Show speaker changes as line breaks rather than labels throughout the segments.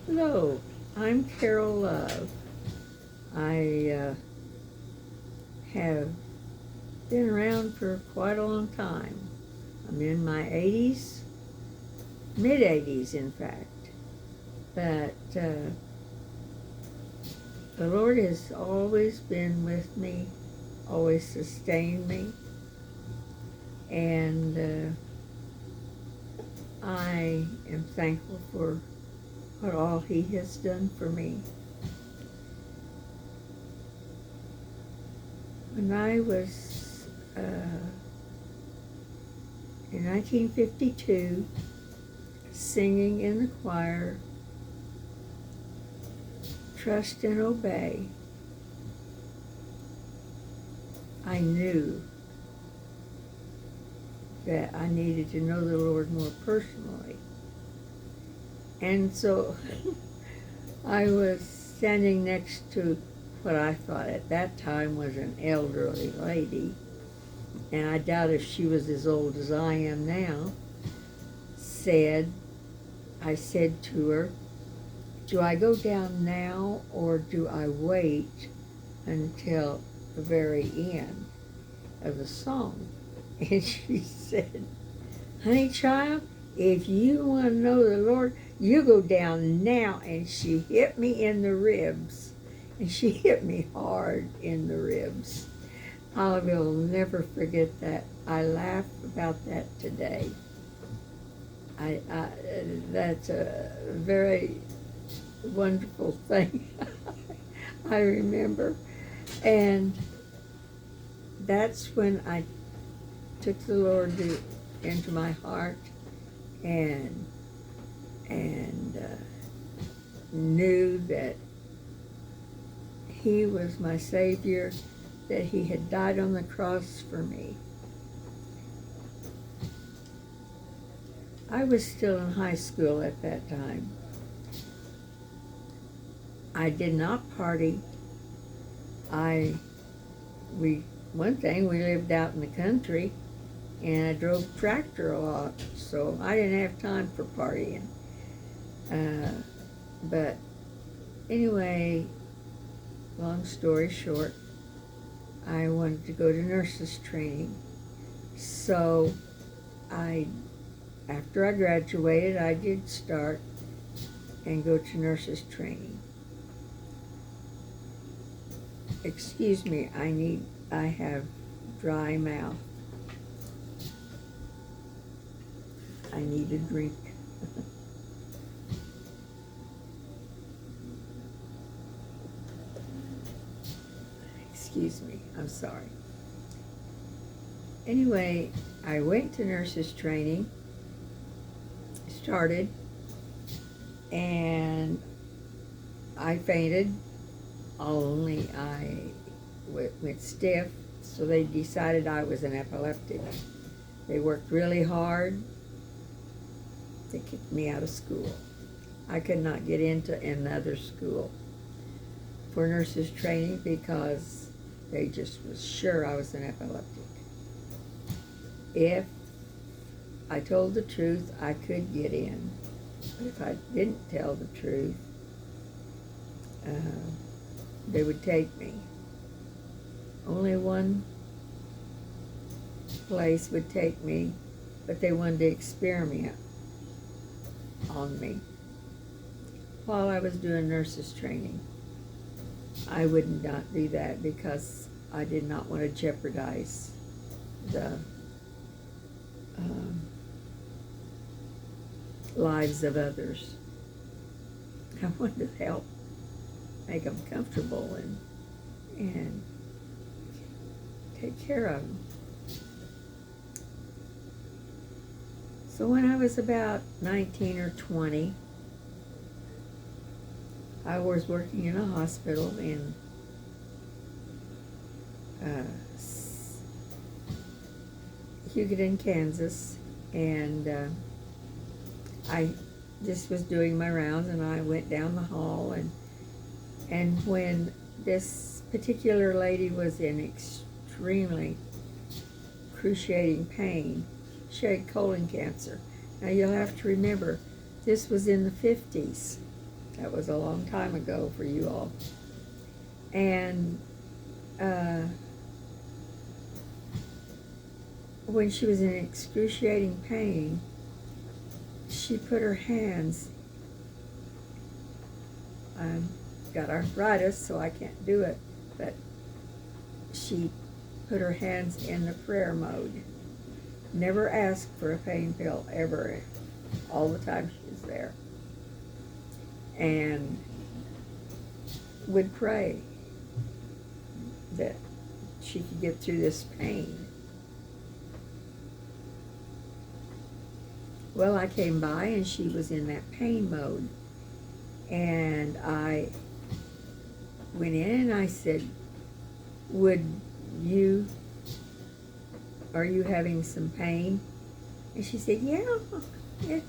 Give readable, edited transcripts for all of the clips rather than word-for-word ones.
Hello, I'm Carole Love. I have been around for quite a long time. I'm in my 80s, mid 80s in fact. But the Lord has always been with me, always sustained me, and I am thankful for what all He has done for me. When I was in 1952 singing in the choir, Trust and Obey, I knew that I needed to know the Lord more personally. And so I was standing next to what I thought at that time was an elderly lady, and I doubt if she was as old as I am now. I said to her, do I go down now or do I wait until the very end of the song? And she said, honey child, if you want to know the Lord, you go down now. And she hit me in the ribs. And she hit me hard in the ribs. I will never forget that. I laugh about that today. That's a very wonderful thing I remember. And that's when I took the Lord into my heart and knew that He was my Savior, that He had died on the cross for me. I was still in high school at that time. I did not party. One thing, we lived out in the country, and I drove tractor a lot, so I didn't have time for partying. But anyway, long story short, I wanted to go to nurses training. So after I graduated, I did start and go to nurses training. Excuse me, I have dry mouth. I need a drink. Excuse me, I'm sorry. Anyway, I went to nurses training, started, and I fainted, only I went stiff, so they decided I was an epileptic. They worked really hard. They kicked me out of school. I could not get into another school for nurses training because they just was sure I was an epileptic. If I told the truth, I could get in. But if I didn't tell the truth, they would take me. Only one place would take me, but they wanted to experiment on me while I was doing nurses training. I would not do that because I did not want to jeopardize the lives of others. I wanted to help make them comfortable and take care of them. So when I was about 19 or 20, I was working in a hospital in Hugoton, Kansas, and I just was doing my rounds, and I went down the hall, and when this particular lady was in extremely excruciating pain, she had colon cancer. Now you'll have to remember, this was in the 50s. That was a long time ago for you all. And when she was in excruciating pain, she put her hands, I've got arthritis, so I can't do it, but she put her hands in the prayer mode. Never asked for a pain pill, ever, all the time she was there. And would pray that she could get through this pain. Well, I came by and she was in that pain mode. And I went in and I said, are you having some pain? And she said, yeah, it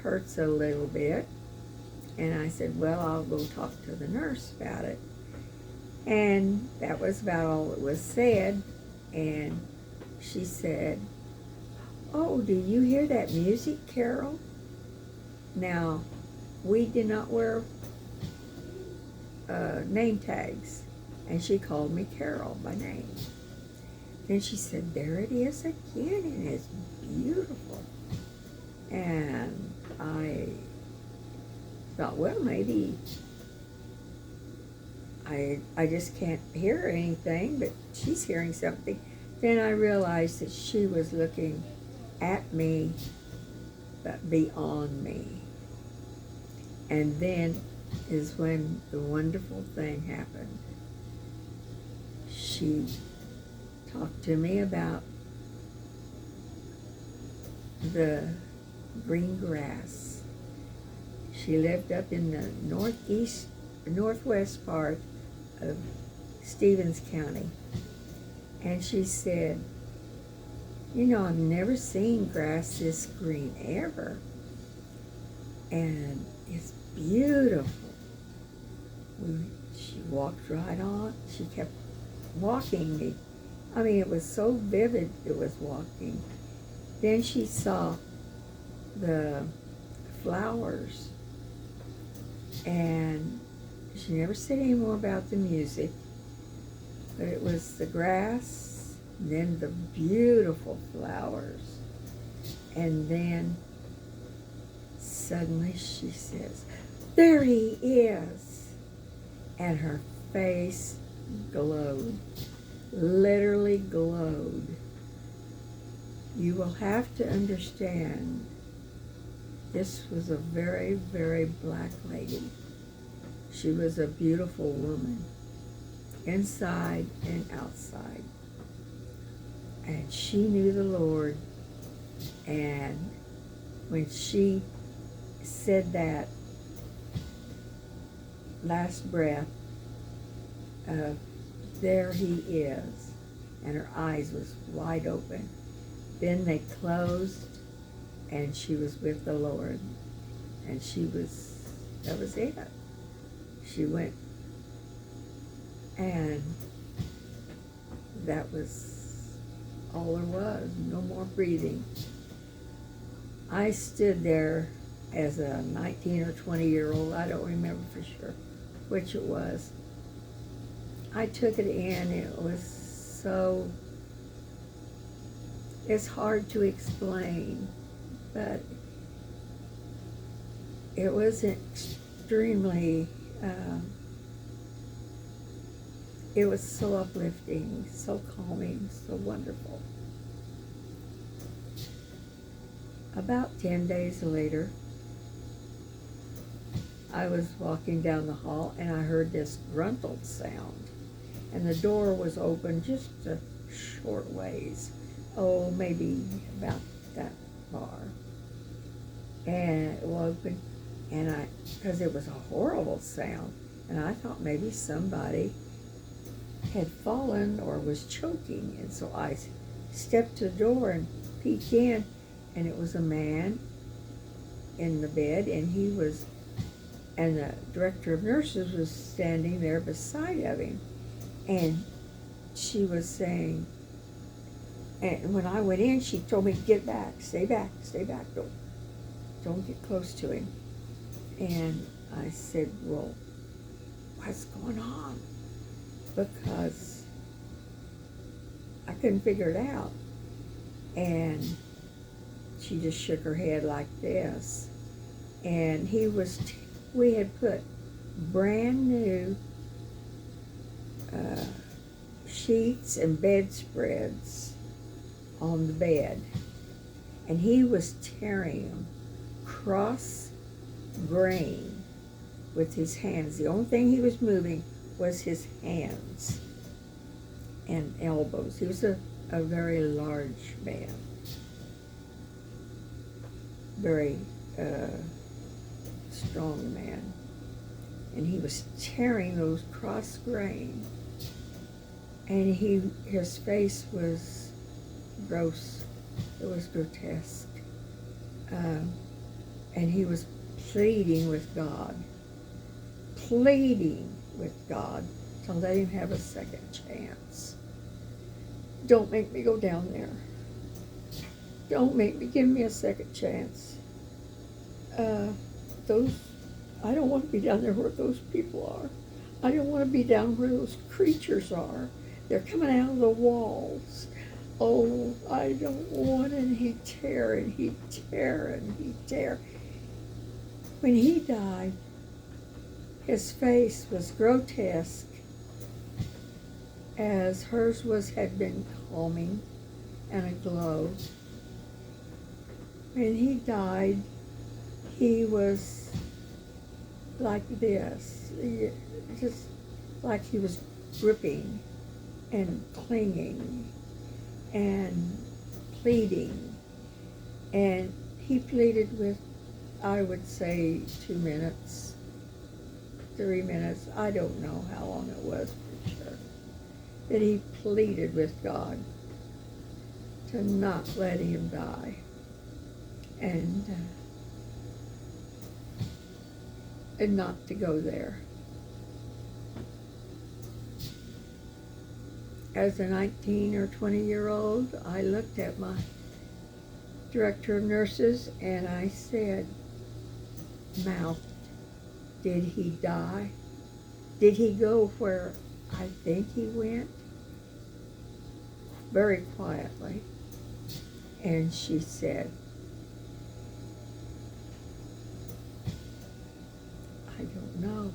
hurts a little bit. And I said, well, I'll go talk to the nurse about it. And that was about all that was said. And she said, oh, do you hear that music, Carole? Now, we did not wear name tags, and she called me Carole by name. Then she said, there it is again, and it's beautiful. And I thought, well, maybe I just can't hear anything, but she's hearing something. Then I realized that she was looking at me, but beyond me. And then is when the wonderful thing happened. She talked to me about the green grass. She lived up in the northwest part of Stevens County. And she said, you know, I've never seen grass this green ever. And it's beautiful. She walked right on. She kept walking me. I mean, it was so vivid, it was walking. Then she saw the flowers. And she never said any more about the music. But it was the grass, then the beautiful flowers. And then suddenly she says, there he is. And her face glowed, literally glowed. You will have to understand, this was a very, very black lady. She was a beautiful woman, inside and outside. And she knew the Lord. And when she said that last breath of, there he is, and her eyes was wide open. Then they closed, and she was with the Lord. And that was it. She went, and that was all there was, no more breathing. I stood there as a 19 or 20-year-old, I don't remember for sure which it was. I took it in, it was so, it's hard to explain, but it was extremely, it was so uplifting, so calming, so wonderful. About 10 days later, I was walking down the hall and I heard this gruntled sound. And the door was open just a short ways. Oh, maybe about that far. And it was open, and because it was a horrible sound, and I thought maybe somebody had fallen or was choking. And so I stepped to the door and peeked in, and it was a man in the bed, and the director of nurses was standing there beside of him. And she was saying, and when I went in, she told me to get back, stay back, don't get close to him. And I said, well, what's going on? Because I couldn't figure it out. And she just shook her head like this. And we had put brand new sheets and bedspreads on the bed. And he was tearing them cross grain with his hands. The only thing he was moving was his hands and elbows. He was a very large man, very strong man. And he was tearing those cross grain, and his face was gross. It was grotesque. And he was pleading with God to let him have a second chance. Don't make me go down there. Give me a second chance. I don't want to be down there where those people are. I don't want to be down where those creatures are. They're coming out of the walls. Oh, I don't want. And he'd tear and he'd tear and he'd tear. When he died, his face was grotesque, as hers had been calming and aglow. When he died, he was like this, just like he was gripping and clinging and pleading. And he pleaded with, I would say, 2 minutes, 3 minutes. I don't know how long it was for sure. That he pleaded with God to not let him die. And not to go there. As a 19 or 20-year-old, I looked at my director of nurses and I said, mouthed, did he die? Did he go where I think he went? Very quietly. And she said, I don't know.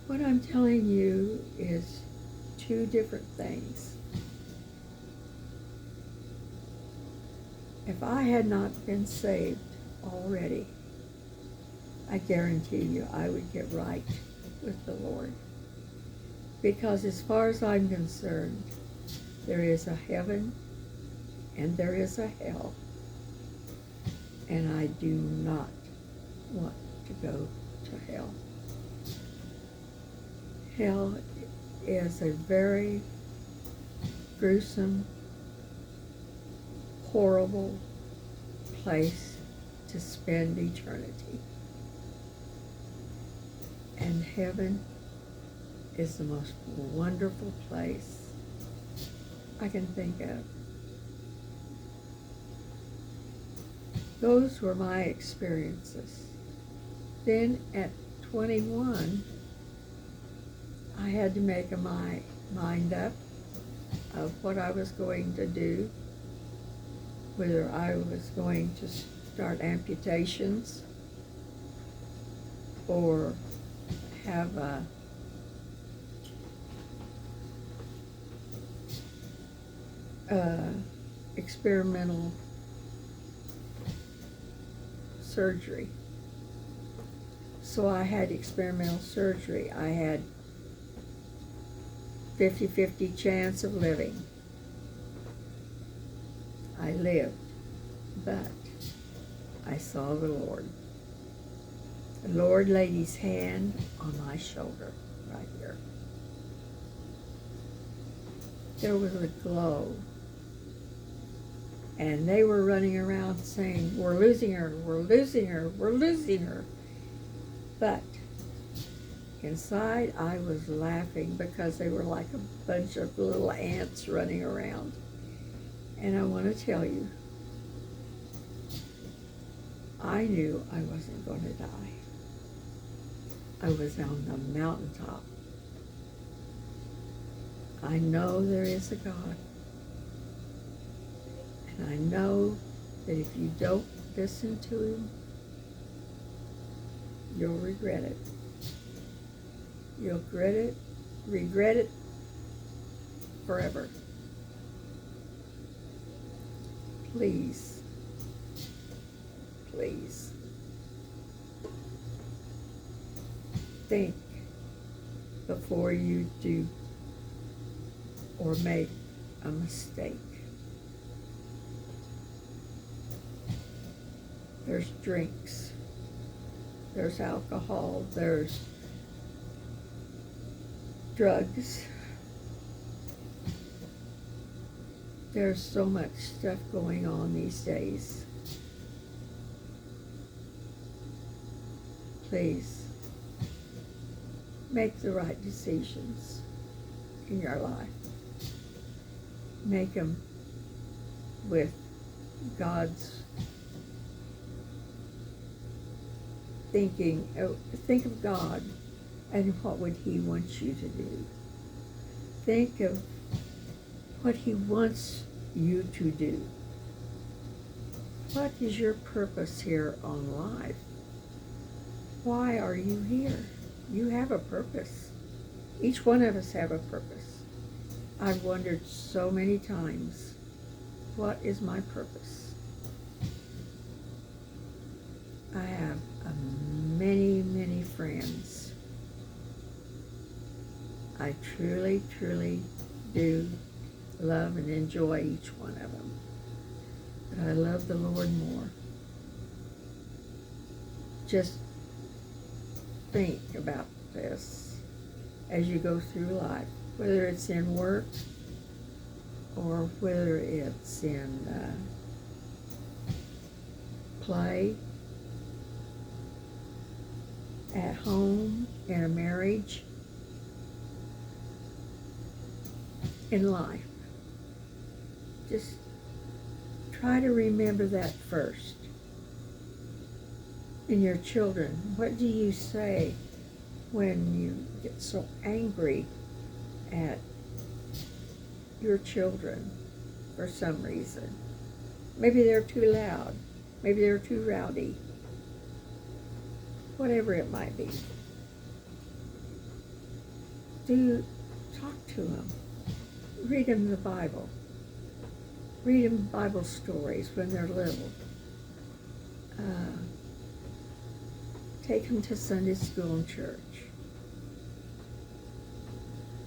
What I'm telling you is 2 different things. If I had not been saved already, I guarantee you I would get right with the Lord. Because as far as I'm concerned, there is a heaven and there is a hell. And I do not want to go to hell. Hell is a very gruesome, horrible place to spend eternity. And heaven is the most wonderful place I can think of. Those were my experiences. Then at 21, I had to make my mind up of what I was going to do, whether I was going to start amputations or have a experimental surgery. So I had experimental surgery. I had 50-50 chance of living. I lived, but I saw the Lord. The Lord laid his hand on my shoulder right here. There was a glow. And they were running around saying, we're losing her, we're losing her, we're losing her. But inside I was laughing because they were like a bunch of little ants running around. And I want to tell you, I knew I wasn't going to die. I was on the mountaintop. I know there is a God. And I know that if you don't listen to him, you'll regret it. You'll regret it forever. Please, please, think before you do or make a mistake. There's drinks, there's alcohol, there's drugs. There's so much stuff going on these days. Please, make the right decisions in your life. Make them with God's thinking. Think of God and what would he want you to do. Think of what he wants you to do. What is your purpose here on life? Why are you here? You have a purpose. Each one of us have a purpose. I've wondered so many times, what is my purpose? I have many, many friends. I truly, truly do love and enjoy each one of them. But I love the Lord more. Just think about this as you go through life, whether it's in work or whether it's in play, at home, in a marriage, in life. Just try to remember that first. In your children, what do you say when you get so angry at your children for some reason? Maybe they're too loud. Maybe they're too rowdy. Whatever it might be. Talk to them. Read them the Bible. Read them Bible stories when they're little. Take them to Sunday school and church.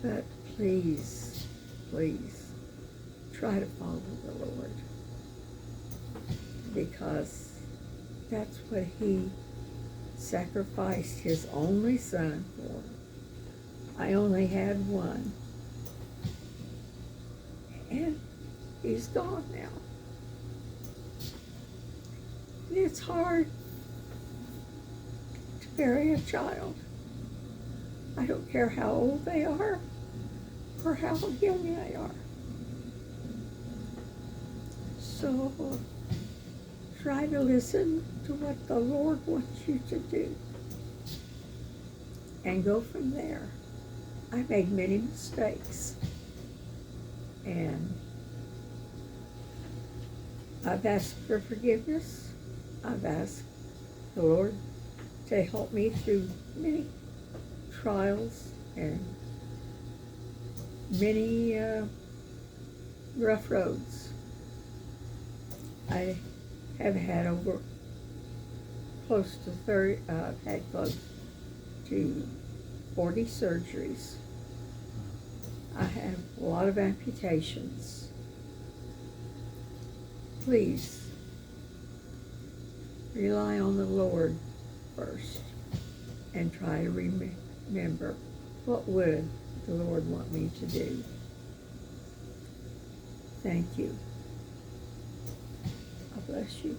But please, please, try to follow the Lord. Because that's what he sacrificed his only son for. I only had one. And he's gone now. And it's hard to bury a child. I don't care how old they are or how young they are. So try to listen to what the Lord wants you to do and go from there. I made many mistakes, and I've asked for forgiveness. I've asked the Lord to help me through many trials and many rough roads. I have had close to 40 surgeries. I have a lot of amputations. Please rely on the Lord first and try to remember, what would the Lord want me to do? Thank you. God bless you.